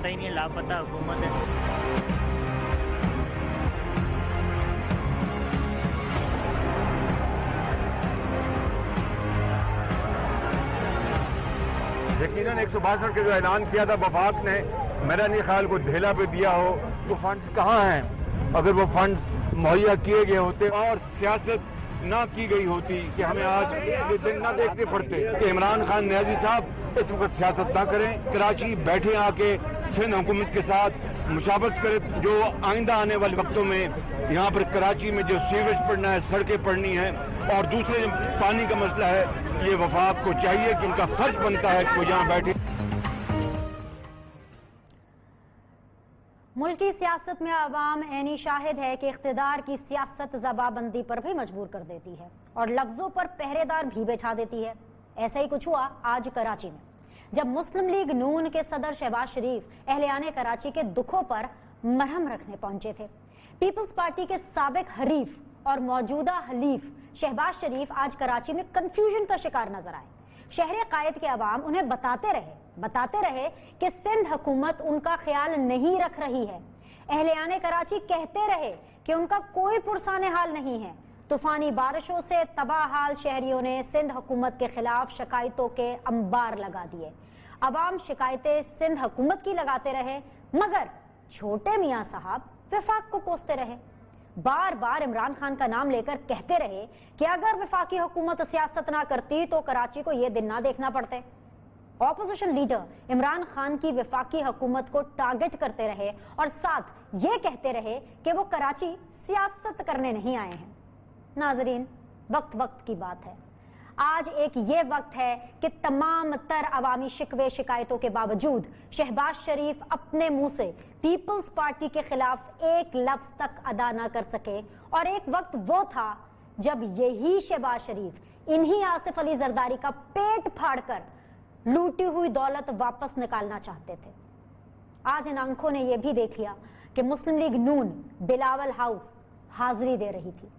पता ही नहीं है, लापता हुकूमत है। यकीनन 162 के जो ऐलान किया था वफाक ने, मेरा नहीं ख्याल को ढेला पे दिया हो। वो फंड्स कहाँ हैं? अगर वो फंड्स मुहैया किए गए होते और सियासत ना की गई होती कि हमें आज ये दिन ना देखने पड़ते कि इमरान खान न्याजी साहब इस वक्त सियासत ना करें, कराची बैठे आके सिंध हुकूमत के साथ मुशावरत करें। जो आइंदा आने वाले वक्तों में यहाँ पर कराची में जो सीवेज पड़ना है, सड़कें पड़नी है और दूसरे पानी का मसला है, ये वफाक को चाहिए कि उनका फर्ज बनता है कि वो यहाँ बैठे। मुल्की सियासत में अवाम ऐनी शाहिद है कि इख्तिदार की सियासत ज़बाबंदी पर भी मजबूर कर देती है और लफ्जों पर पहरेदार भी बैठा देती है। ऐसा ही कुछ हुआ आज कराची में, जब मुस्लिम लीग नून के सदर शहबाज शरीफ अहलियाने कराची के दुखों पर मरहम रखने पहुंचे थे। पीपल्स पार्टी के साबिक हरीफ और मौजूदा हलीफ शहबाज शरीफ आज कराची में कंफ्यूजन का शिकार नजर आए। शहर कायद के अवाम उन्हें बताते रहे कि सिंध हुकूमत उनका ख्याल नहीं रख रही है। अहलियाने कराची कहते रहे कि उनका कोई पुरसाने हाल नहीं है। तूफानी बारिशों से तबाह हाल शहरियों ने सिंध हुकूमत के खिलाफ शिकायतों के अंबार लगा दिए। अवाम शिकायतें सिंध हुकूमत की लगाते रहे, मगर छोटे मियाँ साहब वफाक को कोसते रहे। बार बार इमरान खान का नाम लेकर कहते रहे कि अगर वफाकी हुकूमत सियासत ना करती तो कराची को ये दिन ना देखना पड़ते। ऑपोजिशन लीडर इमरान खान की वफाकी हुकूमत को टारगेट करते रहे और साथ ये कहते रहे कि वो कराची सियासत करने नहीं आए हैं। नाजरीन, वक्त की बात है। आज एक ये वक्त है कि तमाम तर अवामी शिकवे शिकायतों के बावजूद शहबाज शरीफ अपने मुंह से पीपल्स पार्टी के खिलाफ एक लफ्ज तक अदा ना कर सके। और एक वक्त वो था जब यही शहबाज शरीफ इन्हीं आसिफ अली जरदारी का पेट फाड़कर लूटी हुई दौलत वापस निकालना चाहते थे। आज इन आंखों ने यह भी देख लिया कि मुस्लिम लीग नून बिलावल हाउस हाजिरी दे रही थी।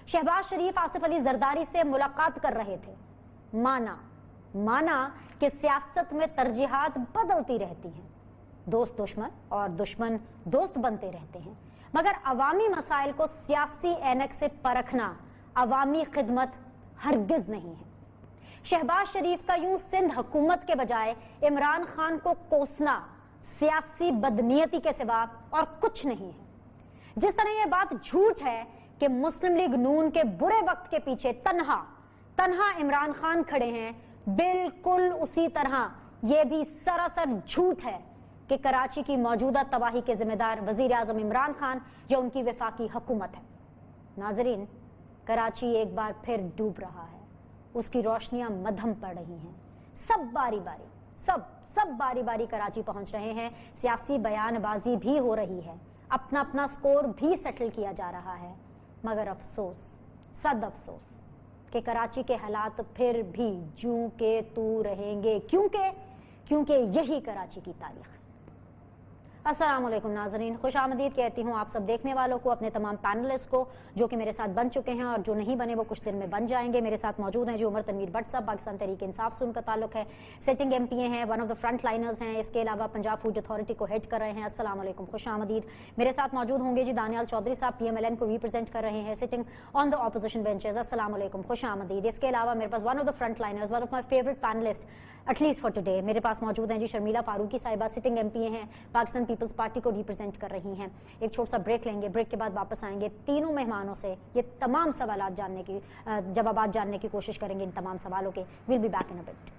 शहबाज शरीफ आसिफ अली जरदारी से मुलाकात कर रहे थे। माना कि सियासत में तरजीहात बदलती रहती हैं, दोस्त दुश्मन और दुश्मन दोस्त बनते रहते हैं, मगर अवामी मसाइल को सियासी ऐनक से परखना अवामी खिदमत हरगिज नहीं है। शहबाज शरीफ का यूं सिंध हुकूमत के बजाय इमरान खान को कोसना सियासी बदनीयती के सिवा और कुछ नहीं है। जिस तरह यह बात झूठ है कि मुस्लिम लीग नून के बुरे वक्त के पीछे तन्हा इमरान खान खड़े हैं, बिल्कुल उसी तरह यह भी सरासर झूठ है कि कराची की मौजूदा तबाही के जिम्मेदार वजीर आजम इमरान खान या उनकी वफाकी हुकूमत है। नाजरीन, कराची एक बार फिर डूब रहा है, उसकी रोशनियां मद्धम पड़ रही हैं। सब बारी बारी कराची पहुंच रहे हैं, सियासी बयानबाजी भी हो रही है, अपना अपना स्कोर भी सेटल किया जा रहा है। मगर अफसोस, सद अफसोस कि कराची के हालात फिर भी जूं के तू रहेंगे, क्योंकि यही कराची की तारीख है। अस्सलाम वालेकुम नाजरीन, खुश आमदीद कहती हूँ आप सब देखने वालों को, अपने तमाम पैनलिस्ट को जो कि मेरे साथ बन चुके हैं और जो नहीं बने वो कुछ दिन में बन जाएंगे। मेरे साथ मौजूद हैं जी उमर तनवीर भट्ट साहब, पाकिस्तान तहरीक इंसाफ से उनका ताल्लुक है, सिटिंग MPA हैं, one of the front liners हैं, इसके अलावा पंजाब फूड अथॉरिटी को हेड कर रहे हैं। अस्सलाम वालेकुम, खुश आमदीद। मेरे साथ मौजूद होंगे जी दानियाल चौधरी साहब, PMLN को रिप्रेजेंट कर रहे हैं, sitting on the opposition benches. अस्सलाम वालेकुम, खुश आमदीद। इसके अलावा मेरे पास one of the front liners, one of my favourite panelist at least for today, मेरे पास मौजूद हैं जी शर्मिला फारूकी साहिबा, सिटिंग MPA हैं, पाकिस्तान पीपल्स पार्टी को रिप्रेजेंट कर रही हैं। एक छोटा सा ब्रेक लेंगे, ब्रेक के बाद वापस आएंगे। तीनों मेहमानों से ये तमाम सवालात जानने की जवाबात जानने की कोशिश करेंगे इन तमाम सवालों के। Will be back in a bit.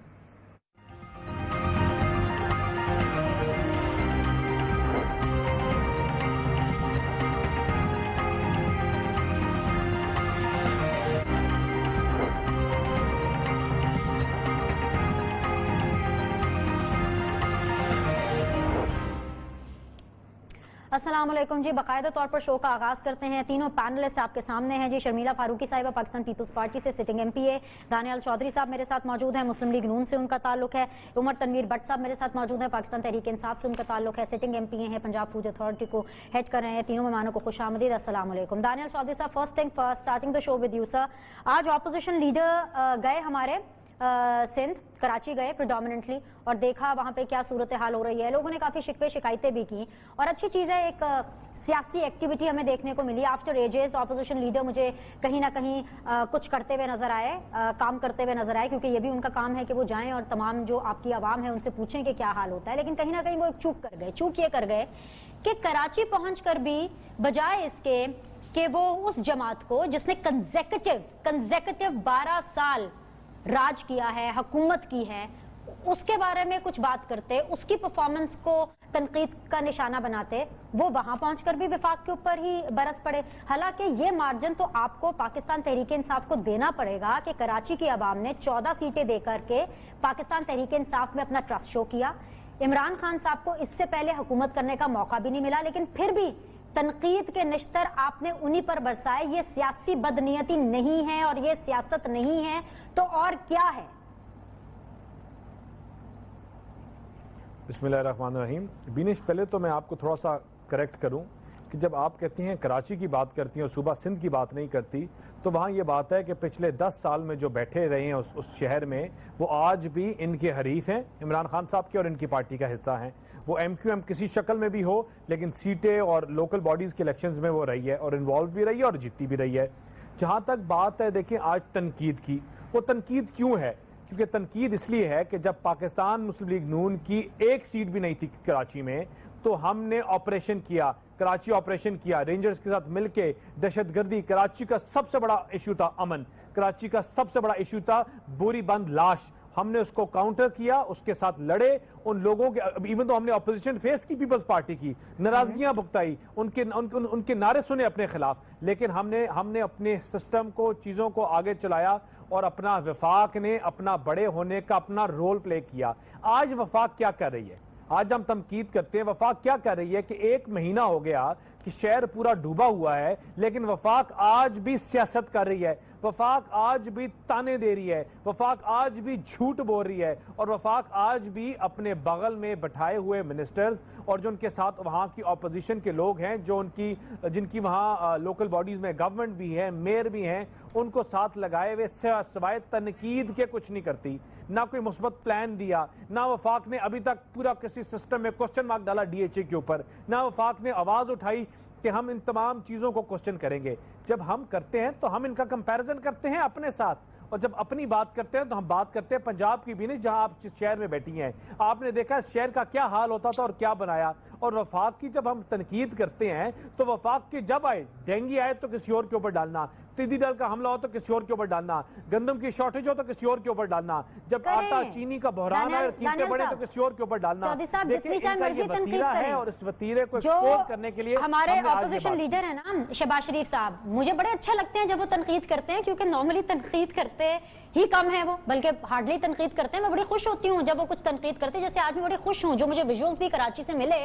अस्सलाम वालेकुम जी, बाकायदा तौर पर शो का आगाज करते हैं। तीनों पैनलिस्ट आपके सामने हैं जी। शर्मिला फारूकी साहिबा पाकिस्तान पीपल्स पार्टी से सिटिंग MPA, दानियाल चौधरी साहब मेरे साथ मौजूद हैं, मुस्लिम लीग नून से उनका ताल्लुक है, उमर तनवीर भट्ट साहब मेरे साथ मौजूद हैं, पाकिस्तान तहरीक इंसाफ से उनका ताल्लुक है, सिटिंग MPA हैं, पंजाब फूड अथॉरिटी को हेड कर रहे हैं। तीनों मेहमानों को खुश आमदीद, अस्सलाम वालेकुम। दानियाल चौधरी साहब, first thing first, starting the show with you sir. आज ऑपोजिशन लीडर गए हमारे सिंध, कराची गए प्रिडोमिनेंटली और देखा वहां पे क्या सूरत हाल हो रही है। लोगों ने काफी शिकवे शिकायतें भी की और अच्छी चीज है, एक सियासी एक्टिविटी हमें देखने को मिली। आफ्टर एजेस ऑपोजिशन लीडर मुझे कहीं ना कहीं कुछ करते हुए नजर आए, काम करते हुए नजर आए, क्योंकि ये भी उनका काम है कि वो जाएं और तमाम जो आपकी आवाम है उनसे पूछें कि क्या हाल होता है। लेकिन कहीं ना कहीं वो एक चूक कर गए। चूक ये कर गए कि कराची पहुंचकर भी बजाय इसके कि वो उस जमात को जिसने कंसेक्यूटिव 12 साल राज किया है, हुकूमत की है, उसके बारे में कुछ बात करते, उसकी परफॉर्मेंस को तनकीद का निशाना बनाते, वो वहां पहुंचकर भी विफाक के ऊपर ही बरस पड़े। हालांकि ये मार्जिन तो आपको पाकिस्तान तहरीक इंसाफ को देना पड़ेगा कि कराची की आवाम ने 14 सीटें देकर के पाकिस्तान तहरीक इंसाफ में अपना ट्रस्ट शो किया। इमरान खान साहब को इससे पहले हुकूमत करने का मौका भी नहीं मिला, लेकिन फिर भी तनकीद के निश्तर आपने उन्हीं पर बरसाए। ये सियासी बदनीयती नहीं है और ये सियासत नहीं है तो और क्या है? बिस्मिल्लाहिर्रहमानिर्रहीम। बीनिश, पहले तो मैं आपको थोड़ा सा करेक्ट करूं कि जब आप कहती हैं कराची की बात करती हैं और सूबा सिंध की बात नहीं करती, तो वहाँ ये बात है कि पिछले 10 साल में जो बैठे रहे हैं उस शहर में, वो आज भी इनके हरीफ हैं, इमरान खान साहब के, और इनकी पार्टी का हिस्सा हैं। वो MQM किसी शक्ल में भी हो, लेकिन सीटें और लोकल बॉडीज़ के इलेक्शंस में वो रही है और इन्वॉल्व भी रही है और जीतती भी रही है। जहाँ तक बात है, देखिए आज तनकीद की, वो तनकीद क्यों है? क्योंकि तनकीद इसलिए है कि जब पाकिस्तान मुस्लिम लीग नून की एक सीट भी नहीं थी कराची में, तो हमने ऑपरेशन किया, कराची ऑपरेशन किया, रेंजर्स के साथ मिलके दहशतगर्दी। कराची का सबसे बड़ा इशू था अमन, कराची का सबसे बड़ा इशू था बोरी बंद लाश। हमने उसको काउंटर किया, उसके साथ लड़े, उन लोगों के, इवन तो हमने अपोजिशन फेस की पीपल्स पार्टी की, नाराजगियां भुगताई, उनके नारे सुने अपने खिलाफ, लेकिन हमने अपने सिस्टम को, चीजों को आगे चलाया और अपना वफाक ने अपना बड़े होने का अपना रोल प्ले किया। आज वफाक क्या कर रही है? आज हम तनकीद करते हैं, वफाक क्या कर रही है कि 1 महीना हो गया कि शहर पूरा डूबा हुआ है, लेकिन वफाक आज भी सियासत कर रही है, वफाक आज भी ताने दे रही है, वफाक आज भी झूठ बोल रही है, और वफाक आज भी अपने बगल में बैठाए हुए मिनिस्टर्स और जो उनके साथ वहाँ की अपोजिशन के लोग हैं, जो जिनकी वहाँ लोकल बॉडीज में गवर्नमेंट भी है, मेयर भी हैं, उनको साथ लगाए हुए सिवाय तनकीद के कुछ नहीं करती। ना कोई मुस्बत प्लान दिया, ना वफाक ने अभी तक पूरा किसी सिस्टम में क्वेश्चन मार्क डाला DHA के ऊपर, ना वफाक ने आवाज उठाई कि हम इन तमाम चीजों को क्वेश्चन करेंगे। जब हम करते हैं तो हम इनका कंपैरिजन करते हैं अपने साथ, और जब अपनी बात करते हैं तो हम बात करते हैं पंजाब की भी नहीं, जहां आप जिस शहर में बैठी हैं। आपने देखा इस शहर का क्या हाल होता था और क्या बनाया। और वफाक की जब हम तनकीद करते हैं तो वफाक के जब आए, डेंगू आए तो किसी और के ऊपर डालना, टिड्डी दल का हमला हो तो किसी और के ऊपर डालना, गंदम की शॉर्टेज हो तो किसी और के ऊपर डालना, जब आटा चीनी का बहरान है, कीमतें बढ़े तो किसी और के ऊपर डालना। वतीरा है और इस वतीरे को एक्सपोज करने के लिए हमारे ऑपोजिशन लीडर है ना शहबाज शरीफ साहब, मुझे बड़े अच्छे लगते हैं जब वो तनकीद करते हैं, क्योंकि नॉर्मली तनकीद करते ही कम है वो, बल्कि हार्डली तनकीद करते हैं। मैं बड़ी खुश होती हूँ जब वो कुछ तनकीद करते हैं, जैसे आज मैं बड़ी खुश हूँ, जो मुझे विजुअल्स भी कराची से मिले,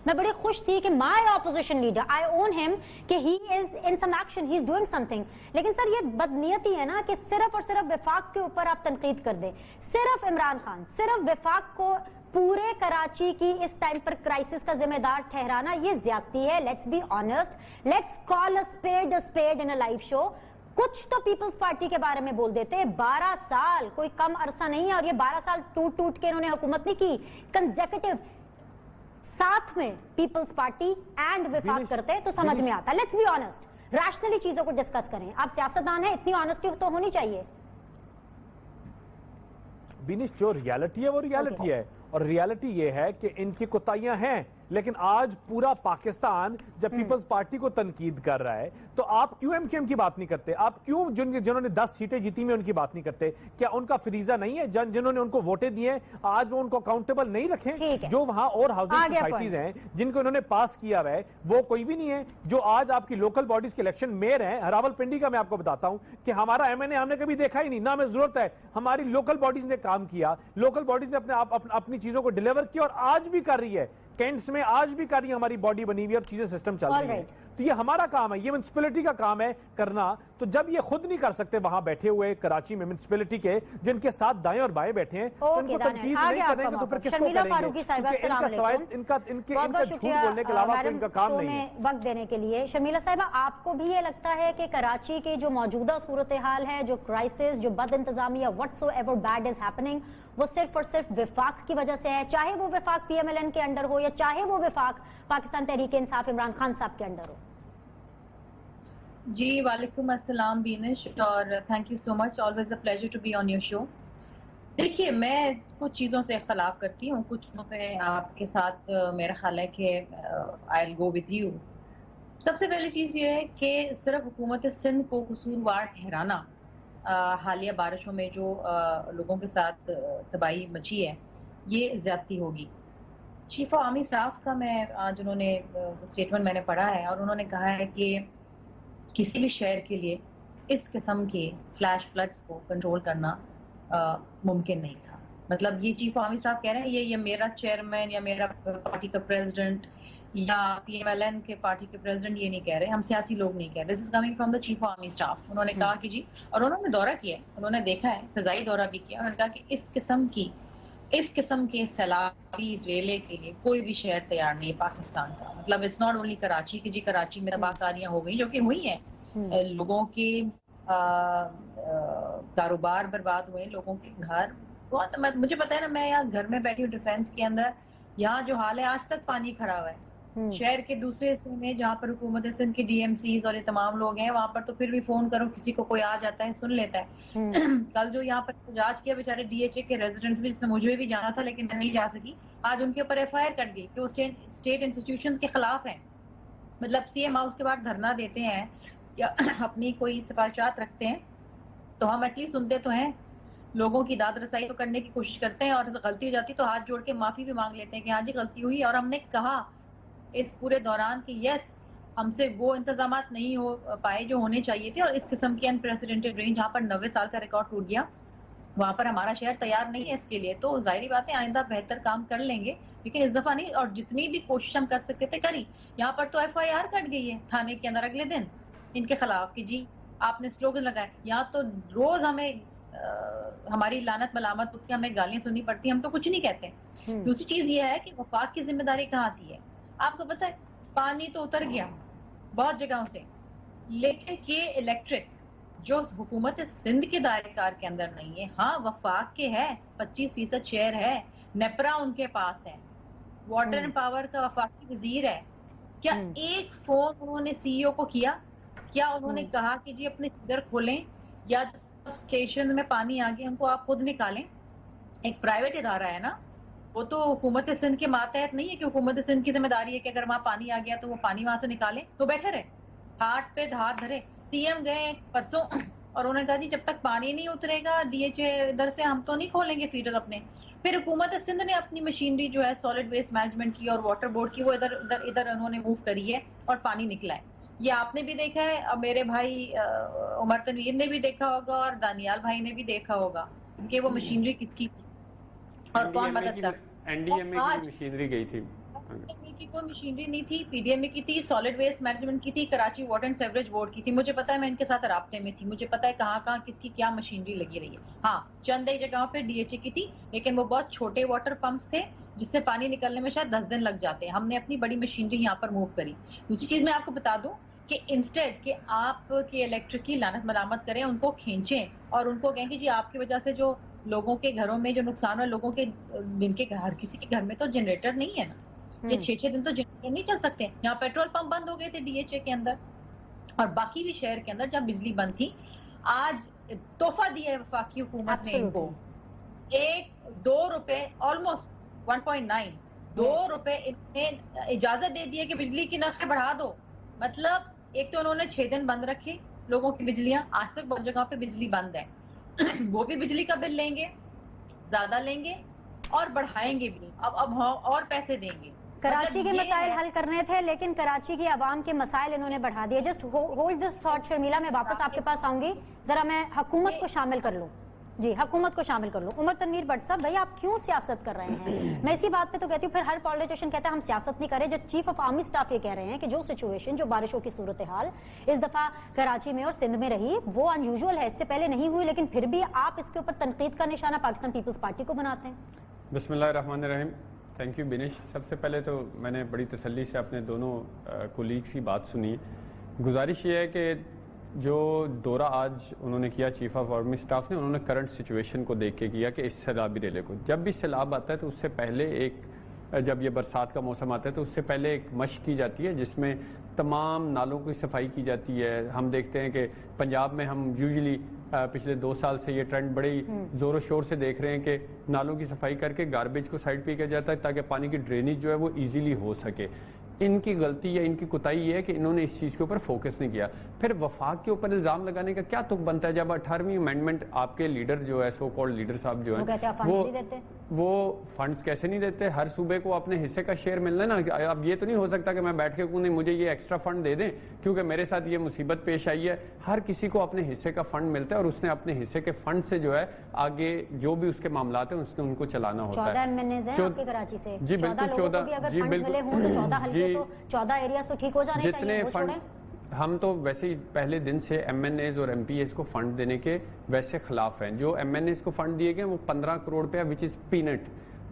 मैं बड़ी खुश थी कि my opposition leader, I own him, कि he is in some action, he is doing something. लेकिन सर ये बदनीयती है ना कि सिर्फ और सिर्फ वफाक के ऊपर आप तनकीद कर दें, सिर्फ इमरान खान, सिर्फ वफाक को पूरे कराची की इस टाइम पर क्राइसिस का जिम्मेदार ठहराना, ये ज्यादती है। Let's be honest, let's call a spade in a live show. कुछ तो पीपल्स पार्टी के बारे में बोल देते हैं। 12 साल कोई कम अरसा नहीं है, और ये 12 साल टूट के इन्होंने हुकूमत नहीं की कंसेक्यूटिव, साथ में पीपल्स पार्टी एंड वफाक करते तो समझ में आता। लेट्स बी ऑनेस्ट, रैशनली चीजों को डिस्कस करें। आप सियासतदान हैं, इतनी ऑनेस्टी तो होनी चाहिए। बीनिश, जो रियलिटी है वो रियलिटी है, और रियलिटी ये है कि इनकी कोताहियां हैं, लेकिन आज पूरा पाकिस्तान जब पीपल्स पार्टी को तनकीद कर रहा है, तो आप क्यों MQM की बात नहीं करते? आप क्यों जिन्होंने 10 सीटें जीती में उनकी बात नहीं करते? क्या उनका फरीजा नहीं है? जिन्होंने उनको वोटें दिए आज वो उनको अकाउंटेबल नहीं रखें? जो वहां और हाउसिंग सोसाइटीज हैं जिनको इन्होंने पास किया हुआ है, वो कोई भी नहीं है। जो आज आपकी लोकल बॉडीज के इलेक्शन मेयर है, रावलपिंडी का मैं आपको बताता हूं कि हमारा MNA हमने कभी देखा ही नहीं, ना हमें जरूरत है। हमारी लोकल बॉडीज ने काम किया, लोकल बॉडीज ने अपनी चीजों को डिलीवर किया, और आज भी कर रही है। कैंट्स में आज भी कर रही है, हमारी बॉडी बनी हुई है और चीजें सिस्टम चल रही है। तो ये हमारा काम है, ये म्युनिसिपैलिटी का काम है करना। तो जब ये खुद नहीं कर सकते वहां बैठे हुए कराची में म्युनिसिपैलिटी के, जिनके साथ दाएं और बाएं बैठे हैं, तो इनको तनकीद नहीं करेंगे तो फिर किसको करेंगे? इनका झूठ बोलने के अलावा कोई इनका काम नहीं है। वक्त देने के लिए शर्मिला साहिबा, आपको भी ये लगता है कि कराची की जो मौजूदा सूरत हाल है, जो क्राइसिस, जो बद इंतजामिया, व्हाट्सोएवर बैड इज हैपनिंग, वो सिर्फ और सिर्फ विफाक की वजह से है? चाहे वो विफाक PMLN के अंडर हो या चाहे वो विफाक पाकिस्तान तहरीक इंसाफ इमरान खान साहब के अंडर हो? जी वालेकुम अस्सलाम बीनिश, और thank you so much, always a pleasure to be on your show. देखिए, मैं कुछ चीज़ों से इख्तलाफ करती हूँ, कुछ चीज़ों पे आपके साथ मेरा ख्याल है कि I will go with you. सबसे पहली चीज़ ये है कि सिर्फ हुकूमत सिंध को कसूरवार ठहराना हालिया बारिशों में जो लोगों के साथ तबाही मची है, ये ज़्यादती होगी। चीफ ऑफ आर्मी स्टाफ का मैं आज उन्होंने स्टेटमेंट मैंने पढ़ा है, और उन्होंने कहा है कि किसी भी शहर के लिए इस किस्म के फ्लैश फ्लड्स को कंट्रोल करना मुमकिन नहीं था। मतलब ये चीफ आर्मी साहब कह रहे हैं, ये मेरा चेयरमैन या मेरा पार्टी का प्रेसिडेंट या PMLN के पार्टी के प्रेसिडेंट ये नहीं कह रहे, हम सियासी लोग नहीं कह रहे, this is coming from the chief army staff. उन्होंने कहा कि जी, और उन्होंने दौरा किया, उन्होंने देखा है, फजाई दौरा भी किया, उन्होंने कहा कि इस किस्म के सैलाबी रेले के लिए कोई भी शहर तैयार नहीं है पाकिस्तान का। मतलब इट्स नॉट ओनली कराची कि जी कराची में तबाहकारियां हो गई, जो कि हुई हैं, लोगों के कारोबार बर्बाद हुए, लोगों के घर बहुत, मुझे पता है ना, मैं यहाँ घर में बैठी हूँ डिफेंस के अंदर, यहाँ जो हाल है आज तक पानी खड़ा हुआ है। शहर के दूसरे हिस्से में जहाँ पर हुकूमत सिंध की DMCs और ये तमाम लोग हैं, वहां पर तो फिर भी फोन करो किसी को, कोई आ जाता है, सुन लेता है। कल जो यहाँ पर इजाज किया बेचारे DHA के रेजिडेंट्स भी, जिसमें मुझे भी जाना था लेकिन मैं नहीं जा सकी, आज उनके ऊपर FIR कट गई कि वो स्टेट इंस्टीट्यूशंस के खिलाफ हैं। मतलब CM हाउस के बाद धरना देते हैं या अपनी कोई सिफारिशात रखते हैं तो हम एटलीस्ट सुनते तो हैं, लोगों की दाद रसाई तो करने की कोशिश करते हैं, और गलती हो जाती तो हाथ जोड़ के माफी भी मांग लेते हैं कि हाँ जी गलती हुई। और हमने कहा इस पूरे दौरान कि यस, हमसे वो इंतजामात नहीं हो पाए जो होने चाहिए थे, और इस किस्म की अनप्रेसिडेंटेड रेंज जहाँ पर 90 साल का रिकॉर्ड टूट गया, वहां पर हमारा शहर तैयार नहीं है इसके लिए। तो जाहिर बात है आइंदा बेहतर काम कर लेंगे, लेकिन इस दफा नहीं, और जितनी भी कोशिश हम कर सकते थे करी। यहाँ पर तो FIR कट गई है थाने के अंदर अगले दिन इनके खिलाफ कि जी आपने स्लोगन लगाए। यहाँ तो रोज हमें हमारी लानत मलामत होती है, हमें गालियां सुननी पड़ती है, हम तो कुछ नहीं कहते। दूसरी चीज ये है कि वफाक की जिम्मेदारी कहाँ आती है? आपको पता है पानी तो उतर गया बहुत जगहों से, लेकिन ये इलेक्ट्रिक जो हुकूमत सिंध के दायरेकार के अंदर नहीं है, हाँ वफाक के है, 25% शेयर है, नेपरा उनके पास है, वाटर एंड पावर का वफाकी वजीर है। क्या एक फोन उन्होंने CEO को किया? क्या उन्होंने कहा कि जी अपने फीडर खोलें या स्टेशन में पानी आ गया उनको आप खुद निकालें? एक प्राइवेट इदारा है ना, वो तो हुकूमत सिंध के मातहत नहीं है कि हुकूमत सिंध की जिम्मेदारी है कि अगर वहाँ पानी आ गया तो वो पानी वहां से निकालें। तो बैठे रहे, हाथ पे हाथ धरे। CM गए परसों और उन्होंने कहा जी जब तक पानी नहीं उतरेगा DHA इधर से हम तो नहीं खोलेंगे फीडर अपने। फिर हुकूमत सिंध ने अपनी मशीनरी जो है सॉलिड वेस्ट मैनेजमेंट की और वाटर बोर्ड की, वो इधर उन्होंने मूव करी है और पानी निकला है। ये आपने भी देखा है, अब मेरे भाई उमर तनवीर ने भी देखा होगा और दानियाल भाई ने भी देखा होगा कि वो मशीनरी किसकी और कौन मदद कर। NDMA की मशीनरी गई थी, की कोई मशीनरी नहीं थी, PDMA की थी, सॉलिड वेस्ट मैनेजमेंट की थी, Karachi water and sewerage board की थी। मुझे पता है, मैं इनके साथ राब्ते में थी, मुझे पता है कहाँ कहाँ किसकी क्या मशीनरी लगी रही है। हाँ, चंद एक जगहों पे DHA की थी, लेकिन वो बहुत छोटे वाटर पंप्स थे जिससे पानी निकलने में शायद 10 दिन लग जाते हैं। हमने अपनी बड़ी मशीनरी यहाँ पर मूव करी। दूसरी चीज मैं आपको बता दूं कि इंस्टेड कि आप के इलेक्ट्रिक की लानत मलामत करें, उनको खींचें और उनको कहें कि जी आपकी वजह से जो लोगों के घरों में जो नुकसान है, लोगों के जिनके घर, किसी के घर में तो जनरेटर नहीं है ना, ये 6-6 दिन तो जनरेटर नहीं चल सकते। यहाँ पेट्रोल पंप बंद हो गए थे DHA के अंदर और बाकी भी शहर के अंदर जब बिजली बंद थी। आज तोहफा दिया है वफाकी हुकूमत ने इनको, 1-2 रुपए, ऑलमोस्ट 1.9 2 रुपए इन्हें इजाजत दे दी है कि बिजली की नर्खें बढ़ा दो। मतलब एक तो उन्होंने 6 दिन बंद रखी लोगों की बिजलियां, आज तक बहुत जगह पे बिजली बंद है। वो भी बिजली का बिल लेंगे, ज्यादा लेंगे और बढ़ाएंगे भी, अब और पैसे देंगे। कराची के मसाइल हल करने थे लेकिन कराची की आवाम के मसाइल इन्होंने बढ़ा दिए। Just hold this thought Sharmila, मैं वापस आपके पास आऊंगी, जरा मैं हुकूमत को शामिल कर लूं। जी, हुकूमत को शामिल कर लो। उमर तनवीर भट्ट साहब, भाई आप क्यों सियासत कर रहे हैं? मैं इसी बात पे तो कहती हूँ, फिर हर पॉलिटिशियन कहता है हम सियासत नहीं कर रहे। जब चीफ ऑफ आर्मी स्टाफ ये कह रहे हैं कि जो सिचुएशन, जो बारिशों की सूरत हाल इस दफा कराची में और सिंध में रही, वो अनयूजुअल है, इससे पहले नहीं हुई, लेकिन फिर भी आप इसके ऊपर तनकीद का निशाना पाकिस्तान पीपल्स पार्टी को बनाते हैं। बिस्मिल्लाहिर्रहमानिर्रहीम। Thank you बिनिश। सबसे पहले तो मैंने बड़ी तसल्ली से अपने दोनों कोलीग्स की बात सुनी। गुजारिश ये है कि जो दौरा आज उन्होंने किया चीफ ऑफ आर्मी स्टाफ ने, उन्होंने करंट सिचुएशन को देख के किया कि इस सैलाबी रेले को, जब भी सैलाब आता है तो उससे पहले जब ये बरसात का मौसम आता है तो उससे पहले एक मशक की जाती है जिसमें तमाम नालों की सफाई की जाती है। हम देखते हैं कि पंजाब में हम यूजुअली पिछले 2 साल से ये ट्रेंड बड़े जोरों शोर से देख रहे हैं कि नालों की सफाई करके गार्बेज को साइड पे किया जाता है ताकि पानी की ड्रेनेज जो है वो इजीली हो सके। इनकी गलती या इनकी कुताही ये है कि इन्होंने इस चीज़ के ऊपर फोकस नहीं किया। फिर वफाक के ऊपर इल्ज़ाम लगाने का क्या तुक बनता है जब 18वीं अमेंडमेंट आपके लीडर जो है, सो कॉल्ड लीडर साहब जो है, वो फंड्स कैसे नहीं देते? हर सूबे को अपने हिस्से का शेयर मिलना है ना। अब ये तो नहीं हो सकता कि मैं बैठ के कहूँ नहीं मुझे ये एक्स्ट्रा फंड दे दें क्योंकि मेरे साथ ये मुसीबत पेश आई है। हर किसी को अपने हिस्से का फंड मिलता है और उसने अपने हिस्से के फंड से जो है आगे जो भी उसके मामलात हैं उसने उनको चलाना होता है। 14 MNAs हैं आपके कराची से। जी बिल्कुल 14। जी बिल्कुल 14 हल्के तो 14 एरियाज तो ठीक हो जाने चाहिए। वो छोड़ें, हम तो वैसे ही पहले दिन से MNAs और MPAs को फंड देने के वैसे खिलाफ हैं। जो MNAs को फंड दिए गए वो 15 करोड़ रुपया विच इज पीनट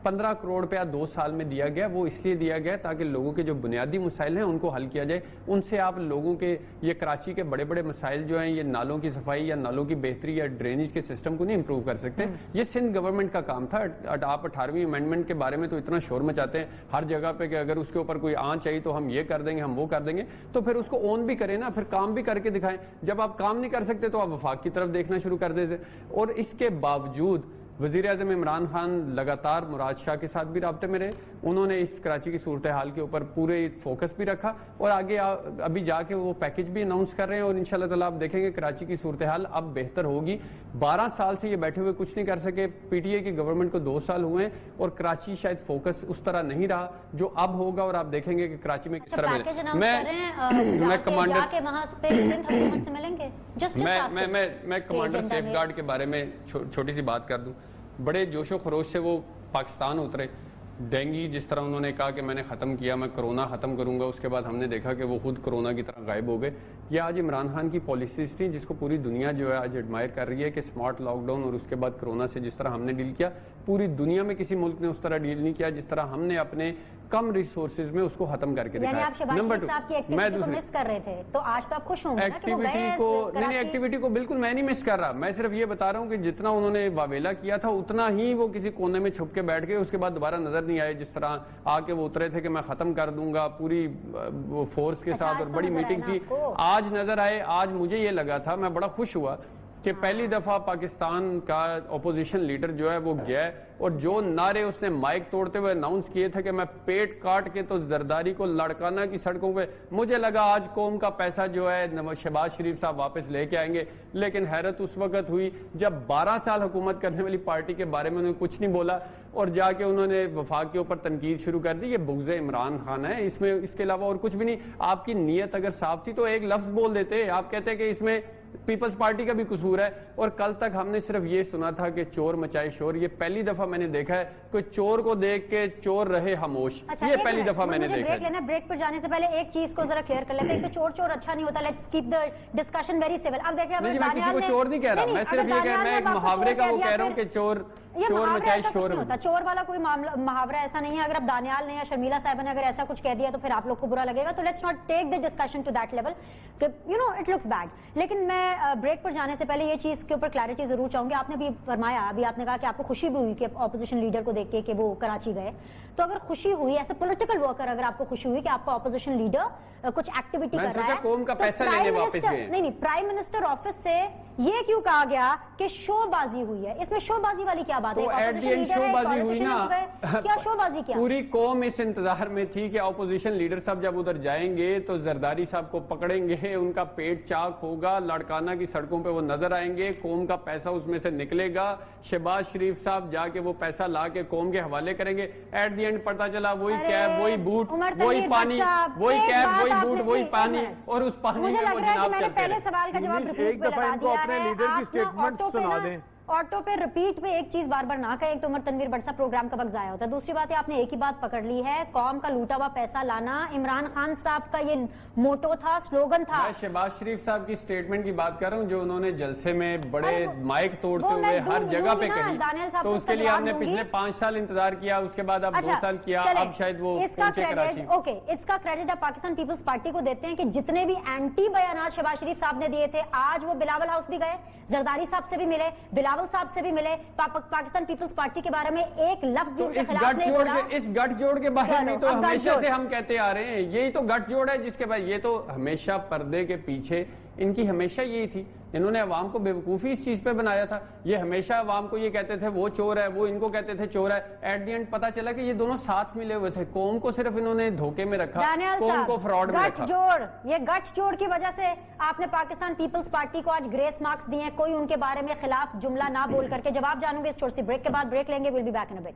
15 करोड़ रुपया 2 साल में दिया गया। वो इसलिए दिया गया ताकि लोगों के जो बुनियादी मसाइल हैं उनको हल किया जाए। उनसे आप लोगों के ये कराची के बड़े बड़े मसाइल जो हैं, ये नालों की सफाई या नालों की बेहतरी या ड्रेनेज के सिस्टम को नहीं इंप्रूव कर सकते। ये सिंध गवर्नमेंट का काम था। आप 18वीं अमेंडमेंट के बारे में तो इतना शोर मचाते हैं हर जगह पे कि अगर उसके ऊपर कोई आँच आई तो हम ये कर देंगे, हम वो कर देंगे। तो फिर उसको ऑन भी करें ना, फिर काम भी करके दिखाएं। जब आप काम नहीं कर सकते तो आप वफाक की तरफ देखना शुरू कर देते। और इसके बावजूद वज़ीर आज़म इमरान खान लगातार मुराद शाह के साथ भी राब्ते में रहे। उन्होंने इस कराची की सूरत हाल के ऊपर पूरे फोकस भी रखा और आगे अभी जाके वो पैकेज भी अनाउंस कर रहे हैं और इंशाल्लाह ताला आप देखेंगे कराची की सूरत हाल अब बेहतर होगी। 12 साल से ये बैठे हुए कुछ नहीं कर सके। PTA की गवर्नमेंट को 2 साल हुए और कराची शायद फोकस उस तरह नहीं रहा जो अब होगा और आप देखेंगे कि कराची में किस तरह मैं कमांडर सेफ गार्ड के बारे में छोटी सी बात कर दूं। बड़े जोशो खरोश से वो पाकिस्तान उतरे। डेंगू जिस तरह उन्होंने कहा कि मैंने ख़त्म किया, मैं कोरोना ख़त्म करूंगा, उसके बाद हमने देखा कि वो खुद कोरोना की तरह गायब हो गए। ये आज इमरान खान की पॉलिसीज थी जिसको पूरी दुनिया जो है आज एडमायर कर रही है कि स्मार्ट लॉकडाउन और उसके बाद कोरोना से जिस तरह हमने डील किया, पूरी दुनिया में किसी मुल्क ने उस तरह डील नहीं किया जिस तरह हमने अपने कम रिसोर्सेज में उसको खत्म करके दिखाया। नंबर 2 मैं दूसरी मिस कर रहे थे तो आज तो आप खुश होंगे ना कि वो गए नहीं, एक्टिविटी को बिल्कुल मैं नहीं मिस कर रहा। मैं सिर्फ ये बता रहा हूँ कि जितना उन्होंने वावेला किया था उतना ही वो किसी कोने में छुप के बैठ गए, उसके बाद दोबारा नजर नहीं आए। जिस तरह आके वो उतरे थे कि मैं खत्म कर दूंगा पूरी वो फोर्स के साथ और बड़ी मीटिंग थी, आज नजर आए। आज मुझे ये लगा था, मैं बड़ा खुश हुआ कि पहली दफा पाकिस्तान का अपोजिशन लीडर जो है वो गया और जो नारे उसने माइक तोड़ते हुए अनाउंस किए थे कि मैं पेट काट के तो जरदारी को लड़काना की सड़कों पे, मुझे लगा आज कौम का पैसा जो है शहबाज शरीफ साहब वापस लेके आएंगे। लेकिन हैरत उस वक्त हुई जब 12 साल हुकूमत करने वाली पार्टी के बारे में उन्होंने कुछ नहीं बोला और जाके उन्होंने वफाक के ऊपर तनकीद शुरू कर दी। ये बुग़्ज़ इमरान खान है, इसमें इसके अलावा और कुछ भी नहीं। आपकी नीयत अगर साफ थी तो एक लफ्ज बोल देते। आप कहते हैं कि इसमें पीपल्स पार्टी का भी कसूर है और कल तक हमने सिर्फ ये सुना था कि चोर मचाए शोर। ये पहली दफा मैंने देखा है कोई चोर को देख के चोर रहे खामोश। अच्छा, ये पहली दफा मैंने देखा है। ब्रेक लेना, ब्रेक पर जाने से पहले एक चीज को जरा क्लियर कर लेते हैं कि चोर चोर अच्छा नहीं होता। Let's keep the discussion very civil. अब देखिए मैं किसी को चोर नहीं कह रहा, मैं सिर्फ ये कह मैं एक मुहावरे का वो कह रहा हूँ कि चोर मचाए शोर होता। चोर वाला कोई मुहावरा ऐसा नहीं है। अगर अब दानियाल ने या शर्मिला साहब ने अगर ऐसा कुछ कह दिया तो फिर आप लोग को बुरा लगेगा। तो let's not take the discussion to that level, you know it looks bad. लेकिन मैं ब्रेक पर जाने से पहले ये चीज के ऊपर क्लैरिटी जरूर चाहूंगी। आपने भी फरमाया, अभी आपने कहा कि आपको खुशी भी हुई कि ऑपोजिशन लीडर को देख के कि वो कराची गए। तो अगर खुशी हुई एज ए पॉलिटिकल वर्कर, अगर आपको खुशी हुई कि आपका ऑपोजिशन लीडर कुछ एक्टिविटी कर रहा है, कौम का पैसा लेने वापस गए। नहीं, प्राइम मिनिस्टर ऑफिस से ये क्यों कहा गया कि शोबाजी हुई है? इसमें शोबाजी वाली क्या बात है? शोबाजी हुई ना, क्या शोबाजी क्या? पूरी कौम इस इंतजार में थी कि ऑपोजिशन लीडर साहब जब उधर जाएंगे तो जरदारी साहब को पकड़ेंगे, उनका पेट चाक होगा, लड़काना की सड़कों पे वो नजर आएंगे, कौम का पैसा उसमें से निकलेगा, शहबाज शरीफ साहब जाके वो पैसा ला के कौम के हवाले करेंगे। एट द एंड पता चला वही कैब, वही बूट, वही पानी, वही कैब, वही बूट, वही पानी और उस पानी में वो जनाब चलते पहले सवाल का जवाब एक दफा इनको अपने लीडर की स्टेटमेंट सुना दें। ऑटो पे रिपीट पे एक चीज बार बार ना कहें, एक तो उमर तनवीर भट्ट साहब प्रोग्राम का वक्त जाया होता है, दूसरी बात है आपने एक ही बात पकड़ ली है, कौम का लूटा हुआ पैसा लाना इमरान खान साहब का ये मोटो था, स्लोगन था। मैं शहबाज शरीफ साहब की स्टेटमेंट की बात कर रहा हूँ जो उन्होंने जलसे में बड़े माइक तोड़ते हुए हर जगह पे कही, तो उसके लिए हमने पिछले 5 साल इंतजार किया, उसके बाद अब 2 साल किया, अब शायद वो पहुंचे कराची। ओके, इसका क्रेडिट आप पाकिस्तान पीपल्स पार्टी को देते हैं कि जितने भी एंटी बयान शहबाज शरीफ साहब ने दिए थे, आज वो बिलावल हाउस भी गए, जरदारी साहब से भी मिले, बिलावल साहब से भी मिले, पाकिस्तान पीपल्स पार्टी के बारे में एक लफ्ज भी उनके खिलाफ नहीं बोला। इस गठजोड़ के बारे में तो हमेशा से हम कहते आ रहे हैं, यही तो गठजोड़ है जिसके बाद ये तो हमेशा पर्दे के पीछे इनकी हमेशा यही थी, इन्होंने अवाम को बेवकूफी इस चीज पे बनाया था, ये हमेशा अवाम को ये कहते थे वो चोर है, वो इनको कहते थे चोर है, एट द एंड पता चला कि ये दोनों साथ मिले हुए थे, कौम को सिर्फ इन्होंने धोखे में रखा, कौम को फ्रॉड में रखा। ये गठजोड़ की वजह से आपने पाकिस्तान पीपल्स पार्टी को आज ग्रेस मार्क्स दिए, कोई उनके बारे में खिलाफ जुमला ना बोल करके। जवाब जानूंगे इस छोटी सी ब्रेक के बाद, ब्रेक लेंगे, will be back in a bit.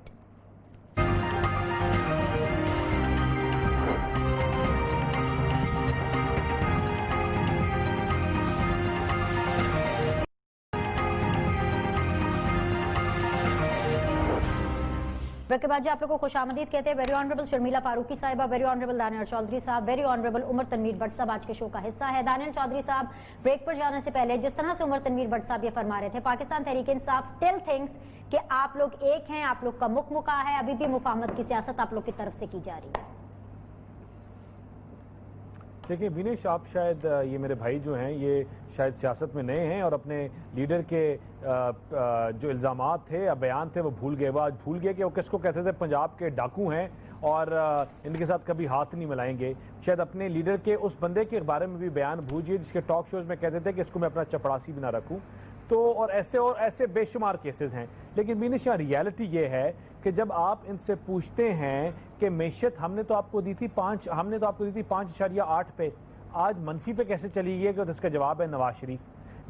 Break के बाद जी आप लोगों को खुशामदीद कहते हैं। वेरी ऑनरेबल शर्मिला फारूकी साहिबा, वेरी ऑनरेबल दानियल चौधरी साहब, वेरी ऑनरेबल उमर तनवीर भट्ट साहब आज के शो का हिस्सा है। दानियल चौधरी साहब, ब्रेक पर जाने से पहले जिस तरह से उमर तनवीर भट्ट साहब ये फरमा रहे थे, पाकिस्तान तहरीक इंसाफ स्टिल थिंक्स कि आप लोग एक हैं, आप लोग का मुका है, अभी भी मुफाहमत की सियासत आप लोग की तरफ से की जा रही है। देखिए विनेश, आप शायद ये मेरे भाई जो हैं ये शायद सियासत में नए हैं और अपने लीडर के जो इल्ज़ामात थे या बयान थे वो भूल गए। वो आज भूल गए कि वो किसको कहते थे पंजाब के डाकू हैं और इनके साथ कभी हाथ नहीं मिलाएंगे। शायद अपने लीडर के उस बंदे के बारे में भी बयान भूलिए जिसके टॉक शोज में कहते थे कि इसको मैं अपना चपड़ासी भी ना रखूँ। तो और ऐसे बेशुमार केसेस हैं। लेकिन विनेश, यहाँ रियलिटी ये है कि जब आप इनसे पूछते हैं कि मैशत हमने तो आपको दी थी 5.8 पे, आज मनफी पे कैसे चली गई, तो इसका जवाब है नवाज शरीफ।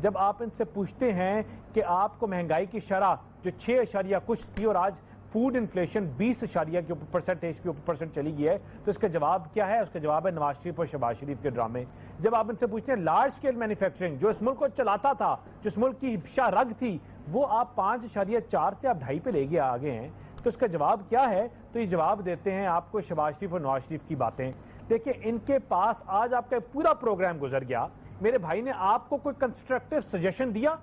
जब आप इनसे पूछते हैं कि आपको महंगाई की शरह जो 6 कुछ थी और आज फूड इन्फ्लेशन 20% के ऊपर चली गई है, तो इसका जवाब क्या है? उसका जवाब है नवाज शरीफ और शहबाज शरीफ के ड्रामे। जब आप इनसे पूछते हैं लार्ज स्केल मैन्युफैक्चरिंग जो इस मुल्क को चलाता था, जो इस मुल्क की शाह रग थी, वो आप 5.4 से आप 2.5 पे ले गए आगे हैं, तो इसका जवाब क्या है? तो ये जवाब देते हैं आपको शहबाज शरीफ और नवाज शरीफ की बातें। देखिए इनके पास आज आपका पूरा प्रोग्राम गुजर गया, मेरे भाई ने आपको कोई कंस्ट्रक्टिव सजेशन दिया?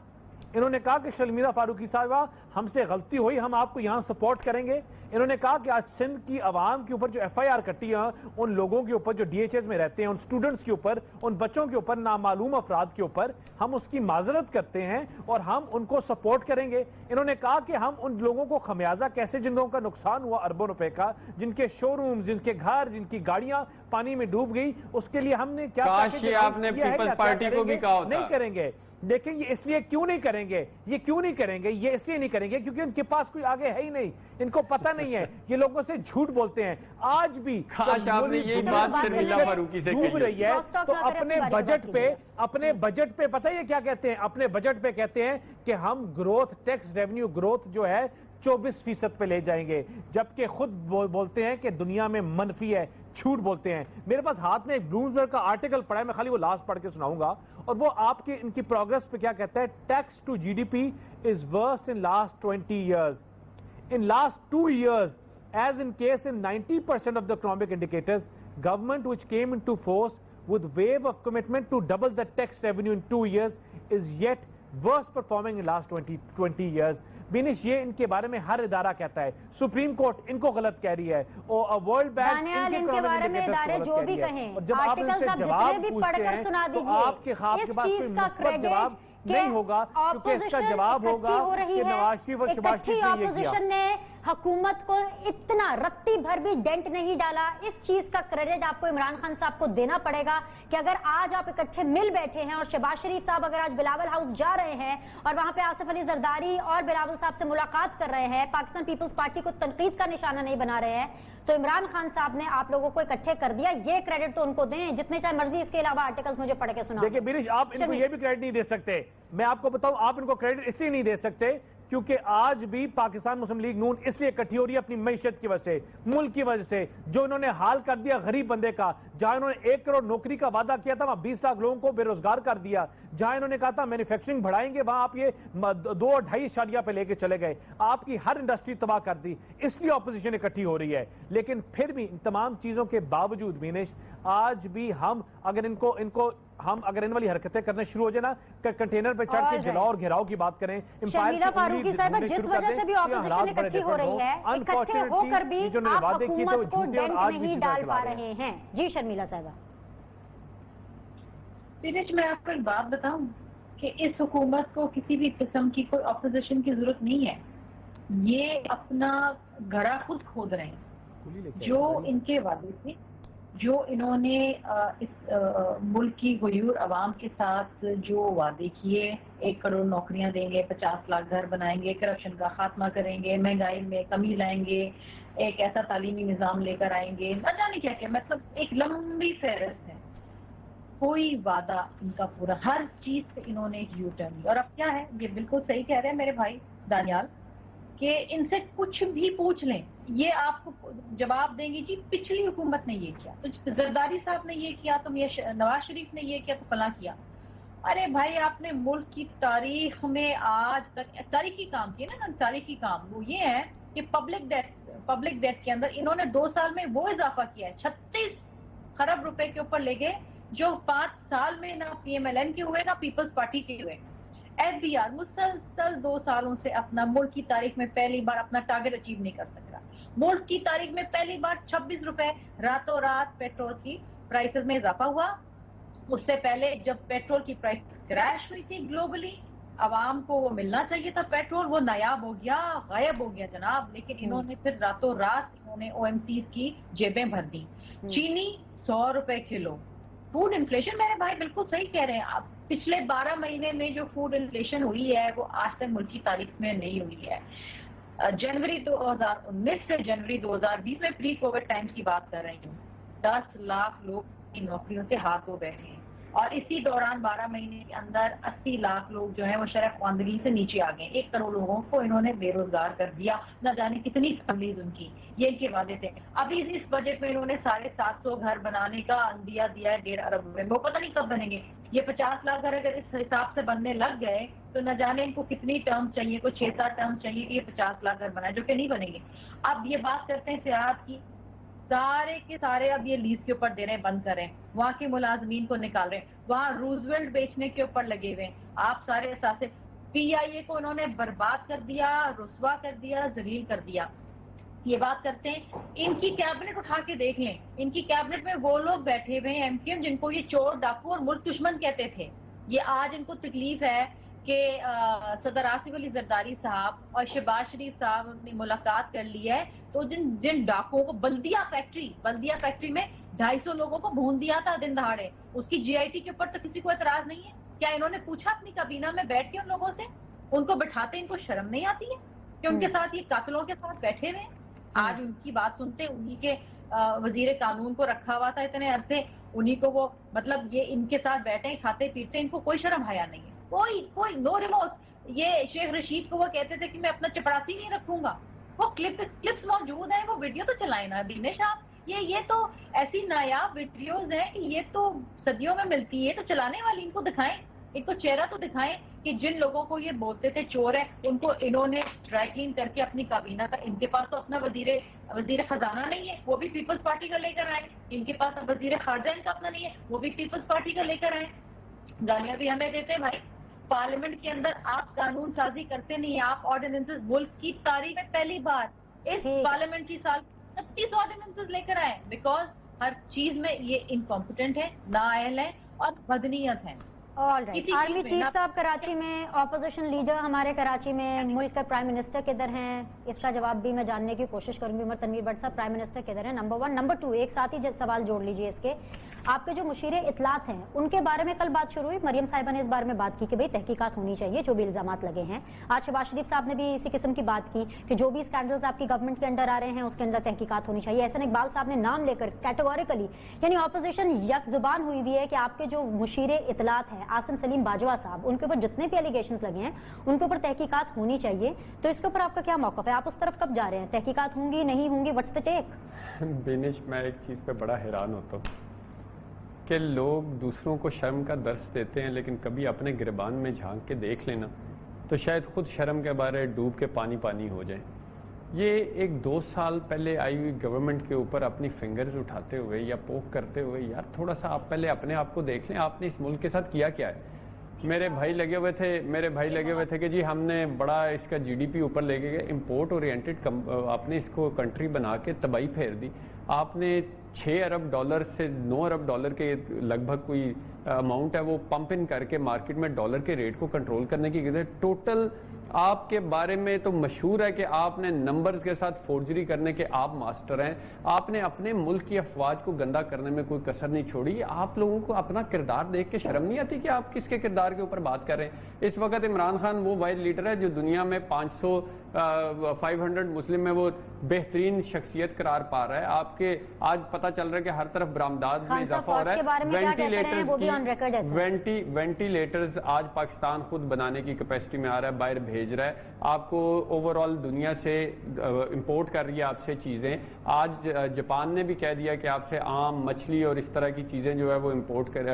इन्होंने कहा कि शर्मिला फारूकी साहिबा हमसे गलती हुई, हम आपको यहां सपोर्ट करेंगे। इन्होंने कहा कि आज सिंध की आवाम के ऊपर जो FIR कटी है, उन लोगों के ऊपर जो DHS में रहते हैं, उन स्टूडेंट्स के ऊपर, उन बच्चों के ऊपर, नामालूम अफराद के ऊपर, हम उसकी माजरत करते हैं और हम उनको सपोर्ट करेंगे। इन्होंने कहा कि हम उन लोगों को खमियाजा कैसे, जिन लोगों का नुकसान हुआ अरबों रुपए का, जिनके शोरूम, जिनके घर, जिनकी गाड़ियां पानी में डूब गई, उसके लिए हमने क्या आपने पीपल्स पार्टी को भी कहा नहीं करेंगे। देखें ये इसलिए क्यों नहीं करेंगे, ये इसलिए नहीं करेंगे क्योंकि उनके पास कोई आगे है ही नहीं, इनको पता नहीं है, ये लोगों से झूठ बोलते हैं। आज भी आपने यही बात शर्मिला फारूकी से डूब रही है, तो अपने बजट पे पता है ये क्या कहते हैं? अपने बजट पे कहते हैं कि हम ग्रोथ, टैक्स रेवेन्यू ग्रोथ जो है 24% पे ले जाएंगे, जबकि खुद बोलते हैं कि दुनिया में मनफी है, झूठ बोलते हैं। मेरे पास हाथ में एक ब्लूमबर्ग का आर्टिकल पड़ा है, मैं खाली वो लास्ट पढ़ के सुनाऊंगा, और वो आपके इनकी प्रोग्रेस पे क्या कहता है? Tax to GDP is worst in last 20 years. In last 2 years, as in case in 90% of the economic indicators, government which came into force with wave of commitment to double the tax revenue in 2 years is yet worst performing in last 20 years. बिनिश, ये इनके बारे में हर इदारा कहता है, supreme court इनको गलत कह रही है और वर्ल्ड बैंक इनके बारे में इदारे जो भी कहें, जब आप इनसे जवाब पूछते हैं तो आपके पास कोई मुस्बत जवाब नहीं होगा, क्योंकि इसका जवाब होगा कि नवाज शरीफ और शहबाज शरीफ ने ये किया। हुकूमत को इतना रत्ती भर भी डेंट नहीं डाला। इस चीज का क्रेडिट आपको इमरान खान साहब को देना पड़ेगा कि अगर आज आप इकट्ठे मिल बैठे हैं और शहबाज शरीफ साहब अगर आज बिलावल हाउस जा रहे हैं और वहां पे आसिफ अली जरदारी और बिलावल साहब से मुलाकात कर रहे हैं, पाकिस्तान पीपल्स पार्टी को तनकीद का निशाना नहीं बना रहे हैं, तो इमरान खान साहब ने आप लोगों को इकट्ठे कर दिया। ये क्रेडिट तो उनको दें जितने चाहे मर्जी। इसके अलावा आर्टिकल्स मुझे पढ़ के सुना। देखिए बिनिश, आप इनको ये भी क्रेडिट नहीं दे सकते। मैं आपको बताऊं, आप इनको क्रेडिट इसलिए नहीं दे सकते کیونکہ آج بھی پاکستان مسلم لیگ نون اس لیے اکٹھی ہو رہی ہے اپنی معیشت کی وجہ سے, ملک کی وجہ سے, جو انہوں نے حال کر دیا غریب بندے کا. جہاں انہوں نے 1 کروڑ نوکری کا وعدہ کیا تھا وہاں 20 لاکھ لوگوں کو بے روزگار کر دیا. جہاں انہوں نے کہا تھا مینوفیکچرنگ بڑھائیں گے وہاں آپ یہ 2 اور 2.5 اشاریہ پہ لے کے چلے گئے. آپ کی ہر انڈسٹری تباہ کر دی. اس لیے اپوزیشن اکٹھی ہو رہی ہے. لیکن پھر بھی ان تمام چیزوں کے باوجود بینش آج بھی ہم اگر ان والی حرکتیں کرنے شروع ہو جائے نا, کنٹینر پہ چڑھ کے جلاؤ اور گھیراؤ کی بات کریں, شرمیلا فاروقی صاحبہ جس وجہ سے بھی اپوزیشن اکٹھی ہو رہی ہے, اکٹھے ہو کر بھی آپ حکومت کو ڈنٹ نہیں ڈال پا رہے ہیں. جی شرمیلا صاحبہ. میں آپ کو ایک بات بتاؤں کہ اس حکومت کو کسی بھی قسم کی کوئی اپوزیشن کی ضرورت نہیں ہے. یہ اپنا گڑھا خود کھود رہے ہیں. جو ان کے وعدے تھے, جو انہوں نے اس ملک کی غیور عوام کے ساتھ جو وعدے کیے, 1 کروڑ نوکریاں دیں گے, 50 لاکھ گھر بنائیں گے, کرپشن کا خاتمہ کریں گے, مہنگائی میں کمی لائیں گے, ایک ایسا تعلیمی نظام لے کر آئیں گے, نہ جانے کیا کہ مطلب ایک لمبی فہرست ہے. کوئی وعدہ ان کا پورا, ہر چیز سے انہوں نے ایک یو ٹرن لیا. اور اب کیا ہے, یہ بالکل صحیح کہہ رہے ہیں میرے بھائی دانیال, کہ ان سے کچھ بھی پوچھ لیں یہ آپ کو جواب دیں گی جی پچھلی حکومت نے یہ کیا, تو زرداری صاحب نے یہ کیا, تو نواز شریف نے یہ کیا, تو فلاں کیا. ارے بھائی آپ نے ملک کی تاریخ میں آج تک تاریخی کام کیے نا. تاریخی کام وہ یہ ہے کہ پبلک ڈیٹ کے اندر انہوں نے 2 سال میں وہ اضافہ کیا ہے, 36 خرب روپے کے اوپر لے گئے, جو 5 سال میں نہ پی ایم ایل این کے ہوئے نہ پیپلز پارٹی کے ہوئے. ایف بی آر مسلسل 2 سالوں سے اپنا ملک کی تاریخ میں پہلی بار اپنا ٹارگٹ اچیو نہیں کر سک رہا. ملک کی تاریخ میں پہلی بار 26 روپے راتوں رات پیٹرول کی پرائسز میں اضافہ ہوا. اس سے پہلے جب پیٹرول کی پرائس کریش ہوئی تھی گلوبلی, عوام کو وہ ملنا چاہیے تھا پیٹرول, وہ نایاب ہو گیا, غائب ہو گیا جناب. لیکن انہوں نے پھر راتوں رات انہوں نے او ایم سیز کی جیبیں بھر دی. چینی 100 روپے کلو. فوڈ انفلیشن میرے بھائی بالکل صحیح کہہ رہے ہیں, پچھلے 12 مہینے میں جو فوڈ انفلیشن ہوئی ہے وہ آج تک ملک کی تاریخ میں نہیں ہوئی ہے. جنوری 2019 سے جنوری 2020 میں پری کووڈ ٹائمز کی بات کر رہی ہوں, 10 لاکھ لوگ کی نوکریوں سے ہاتھ دھو بیٹھے ہیں. اور اسی دوران 12 مہینے کے اندر 80 لاکھ لوگ جو ہیں وہ شرح خواندگی سے نیچے آ گئے. 1 کروڑ لوگوں کو انہوں نے بے روزگار کر دیا. نہ جانے کتنی تبلیغ ان کی, یہ ان کے وعدے تھے. ابھی اس بجٹ میں انہوں نے 750 گھر بنانے کا اندیا دیا ہے 1.5 ارب روپے. وہ پتہ نہیں کب بنیں گے. یہ 50 لاکھ گھر اگر اس حساب سے بننے لگ گئے تو نہ جانے ان کو کتنی ٹرم چاہیے, کوئی 6-7 ٹرم چاہیے کہ یہ 50 لاکھ گھر بنائے, جو کہ نہیں بنیں گے. اب یہ بات کرتے ہیں سیاحت کی, سارے کے سارے اب یہ لیز کے اوپر دے رہے ہیں, بند کر رہے ہیں, وہاں کے ملازمین کو نکال رہے ہیں, وہاں روزویلٹ بیچنے کے اوپر لگے ہوئے ہیں. آپ سارے اثاثے پی آئی اے کو انہوں نے برباد کر دیا, رسوا کر دیا, ذلیل کر دیا. یہ بات کرتے ہیں, ان کی کیبنٹ اٹھا کے دیکھ لیں, ان کی کیبنٹ میں وہ لوگ بیٹھے ہوئے ہیں ایم کیو ایم جن کو یہ چور ڈاکو اور ملک دشمن کہتے تھے. یہ آج ان کو تکلیف ہے کہ صدر آصف علی زرداری صاحب اور شہباز شریف صاحب نے ملاقات کر لی ہے, تو جن ڈاکوؤں کو بلدیہ فیکٹری میں 250 لوگوں کو بھون دیا تھا دن دہاڑے, اس کی جی آئی ٹی کے اوپر تو کسی کو اعتراض نہیں ہے. کیا انہوں نے پوچھا اپنی کابینہ میں بیٹھ کے ان لوگوں سے, ان کو بٹھاتے ان کو شرم نہیں آتی ہے کہ ان کے ساتھ یہ قاتلوں کے ساتھ بیٹھے ہوئے ہیں؟ آج ان کی بات سنتے, انہی کے وزیر قانون کو رکھا ہوا تھا اتنے عرصے, انہی کو وہ مطلب یہ ان کے ساتھ بیٹھے ہیں, کھاتے پیتے, ان کو کوئی شرم حیا نہیں ہے, کوئی نو ریمورس. یہ شیخ رشید کو وہ کہتے تھے کہ میں اپنا چپڑاسی نہیں رکھوں گا, وہ کلپس موجود ہیں, وہ ویڈیو تو چلائیں نا دینش آپ. یہ تو ایسی نایاب ویڈیوز ہیں کہ یہ تو صدیوں میں ملتی ہے, تو چلانے والی ان کو دکھائیں, ان کو چہرہ تو دکھائیں کہ جن لوگوں کو یہ بولتے تھے چور ہے, ان کو انہوں نے ڈرائی کلین کر کے اپنی کابینہ کا, ان کے پاس تو اپنا وزیر خزانہ نہیں ہے, وہ بھی پیپلز پارٹی کا لے کر آئے. ان کے پاس وزیر خارجہ ان کا اپنا نہیں ہے, وہ بھی پیپلز پارٹی کا لے کر آئے. گالیاں بھی ہمیں دیتے ہیں بھائی. پارلیمنٹ کے اندر آپ قانون سازی کرتے نہیں, آپ آرڈیننسز ملک کی تاریخ میں پہلی بار اس پارلیمنٹری سال 36 آرڈیننسز لے کر آئے, بیکاز ہر چیز میں یہ انکمپیٹنٹ ہے, نااہل ہیں اور بدنیت ہیں. آرمی چیف صاحب کراچی میں, اپوزیشن لیڈر ہمارے کراچی میں, ملک کا پرائم منسٹر کدھر ہیں, اس کا جواب بھی میں جاننے کی کوشش کروں گی. عمر تنویر بٹ صاحب پرائم منسٹر کدھر ہیں, نمبر 1. نمبر 2, ایک ساتھ ہی سوال جوڑ لیجئے اس کے, آپ کے جو مشیر اطلاعات ہیں ان کے بارے میں کل بات شروع ہوئی, مریم صاحبہ نے اس بارے میں بات کی کہ بھئی تحقیقات ہونی چاہیے جو بھی الزامات لگے ہیں. آج شہباز شریف صاحب نے بھی اسی قسم کی بات کی کہ جو بھی اسکینڈلز آپ کی گورنمنٹ کے اندر آ رہے ہیں اس کے اندر تحقیقات ہونی چاہیے. احسن اقبال صاحب نے نام لے کر کیٹیگوریکلی, یعنی اپوزیشن یک زبان ہوئی ہوئی ہے کہ آپ کے جو مشیر اطلاعات ہیں है आसिम सलीम बाजवा साहब, उनके ऊपर जितने भी एलिगेशंस लगे हैं उनके ऊपर तहकीकात होनी चाहिए, तो इसके ऊपर आपका क्या मौक़िफ़ है? आप उस तरफ कब जा रहे हैं? तहकीकात होंगी नहीं होंगी, व्हाट्स द टेक? बेनिश, मैं एक चीज़ पे बड़ा हैरान होता हूँ कि लोग दूसरों को शर्म का दर्स देते हैं, लेकिन कभी अपने गिरबान में झांक के देख लेना तो शायद खुद शर्म के बारे डूब के पानी पानी हो जाए। ये एक 2 साल पहले आई हुई गवर्नमेंट के ऊपर अपनी फिंगर्स उठाते हुए या पोक करते हुए, यार थोड़ा सा आप पहले अपने आप को देख लें, आपने इस मुल्क के साथ किया क्या है। मेरे भाई लगे हुए थे कि जी हमने बड़ा इसका जीडीपी ऊपर लेके गए, इम्पोर्ट ओरिएंटेड आपने इसको कंट्री बना के तबाही फेर दी। आपने 6 अरब डॉलर से 9 अरब डॉलर के लगभग कोई अमाउंट है वो पंप इन करके मार्केट में डॉलर के रेट को कंट्रोल करने की टोटल आपके बारे में तो मशहूर है कि आपने नंबर्स के साथ फोर्जरी करने के आप मास्टर हैं। आपने अपने मुल्क की अफवाज को गंदा करने में कोई कसर नहीं छोड़ी। आप लोगों को अपना किरदार देख के शर्म नहीं आती कि आप किसके किरदार के ऊपर बात कर रहे हैं? इस वक्त इमरान खान वो वाइड लीडर है जो दुनिया में 500 मुस्लिम में वो बेहतरीन शख्सियत करार पा रहा है। आपके आज पता चल रहा है कि हर तरफ बरामदात में इजाफा हो रहा है। वेंटिलेटर्स आज पाकिस्तान खुद बनाने की कैपेसिटी में आ रहा है, बाहर भेज रहा है। आपको ओवरऑल दुनिया से इंपोर्ट कर रही है आपसे चीजें। आज जापान ने भी कह दिया कि आपसे आम, मछली और इस तरह की चीजें जो है वो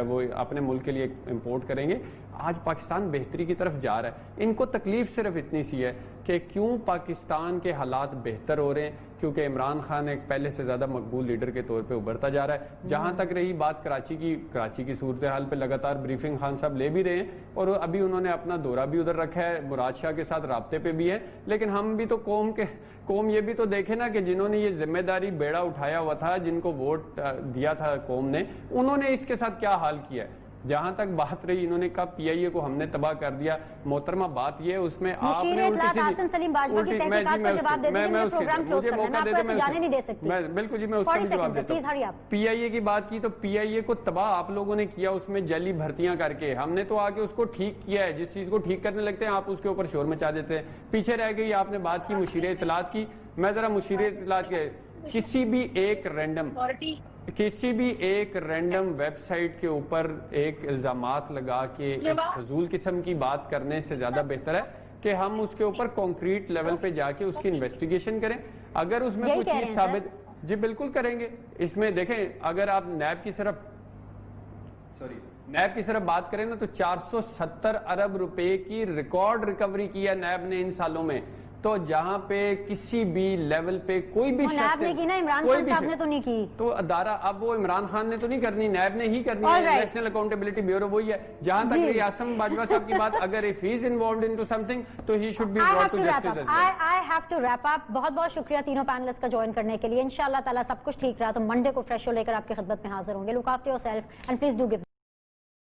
वो अपने मुल्क के लिए इंपोर्ट करेंगे। आज पाकिस्तान बेहतरी की तरफ जा रहा है। इनको तकलीफ सिर्फ इतनी सी है कि क्यों पाकिस्तान के हालात बेहतर हो रहे हैं, क्योंकि इमरान खान एक पहले से ज्यादा मकबूल लीडर के तौर पे उभरता जा रहा है। जहां तक रही बात कराची की सूरत हाल पे लगातार ब्रीफिंग खान साहब ले भी रहे हैं और अभी उन्होंने अपना दौरा भी उधर रखा है, मुराद शाह के साथ राब्ते पे भी है। लेकिन हम भी तो कौम ये भी तो देखे ना कि जिन्होंने ये जिम्मेदारी बेड़ा उठाया हुआ था, जिनको वोट दिया था कौम ने, उन्होंने इसके साथ क्या हाल किया है। जहां तक बात रही, इन्होंने कहा पीआईए को हमने तबाह कर दिया। मोहतरमा बात ये है उसमें आपने आसिम सलीम बाजवा की तहकीकात का जवाब दे दीजिए, प्रोग्राम क्लोज करना है, मैं आपको ऐसे जाने नहीं दे सकती। बिल्कुल जी, मैं उसका भी जवाब देता हूं। पीआईए की बात की तो पीआईए को तबाह आप लोगों ने किया, उसमें जाली भर्तियां करके। हमने तो आके उसको ठीक किया है। जिस चीज को ठीक करने लगते हैं आप उसके ऊपर शोर मचा देते हैं। पीछे रह गई आपने बात की मुशीरे इत्तलात की। मैं जरा मुशीरे इत्तलात के किसी भी एक रैंडम वेबसाइट के ऊपर एक इल्जामात लगा के एक फजूल किस्म की बात करने से ज्यादा बेहतर है कि हम उसके ऊपर कॉन्क्रीट लेवल पे जाके उसकी इन्वेस्टिगेशन करें। अगर उसमें कुछ चीज साबित, जी बिल्कुल करेंगे। इसमें देखें, अगर आप नैब की सिर्फ बात करें ना तो 470 अरब रुपए की रिकॉर्ड रिकवरी की है नैब ने इन सालों में। तो जहां पे किसी भी लेवल पे कोई भी नैब ने की ना, इमरान खान साहब ने तो नहीं की। तो अदारा अब वो इमरान खान ने तो नहीं करनी, नैब ने ही करनी है। नेशनल अकाउंटेबिलिटी ब्यूरो वही है। जहां तक आसिम बाजवा साहब की बात, अगर if he is involved into something तो he should be brought to justice. I have to wrap up. बहुत बहुत शुक्रिया तीनों पैनलिस्ट का ज्वाइन करने के लिए। इंशाल्लाह ताला सब कुछ ठीक रहा तो मंडे को फ्रेश शो लेकर आपकी खिदमत में हाजिर होंगे। Look after yourself and please do give